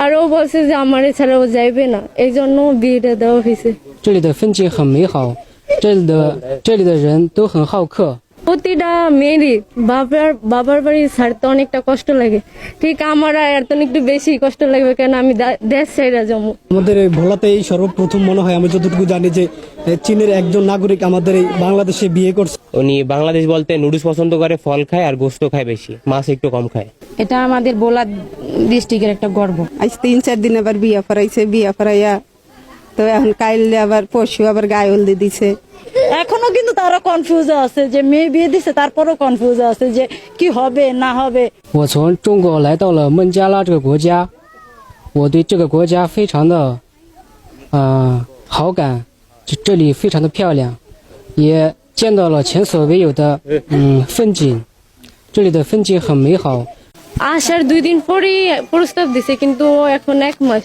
আর ও বলছে যে আমার ছাড়া ও যাইবে না, এই জন্য বিয়েটা দেওয়া হয়েছে।这里的风景很美好，这里的人都很好客。 প্রতিটা মেয়েরই বাবার বাড়ি ছাড়তে অনেকটা কষ্ট লাগে, ঠিক আমার আর তো একটু বেশি কষ্ট লাগবে, কেন আমি দেশ ছেড়ে যাবো। আমাদের এই ভোলাতে এই সর্বপ্রথম মনে হয়, আমি যতটুকু জানি যে চীনের একজন নাগরিক আমাদের এই বাংলাদেশে বিয়ে করছে। উনি বাংলাদেশ বলতে নুডলস পছন্দ করে, ফল খায় আর গোস্ত খায় বেশি, মাছ একটু কম খায়। এটা আমাদের ভোলা ডিস্ট্রিক্টের একটা গর্ব। আজ 3-4 দিন আবার বিয়া ফরাইছে, বিয়া ফরাইয়া তো এখন কাইলে আবার পরশু আবার গায়ে হলদি দিছে। এখনো কিন্তু তারা কনফিউজ আছে যে মেয়ে বিয়ে দিছে, তারপরও কনফিউজ আছে যে কি হবে না হবে।我从中国来到了孟加拉这个国家，我对这个国家非常的好感，这里非常的漂亮，也见到了前所未有的风景，这里的风景很美好。আসার 2 দিন পরেই প্রস্তাব দিছে, কিন্তু এখন 1 মাস।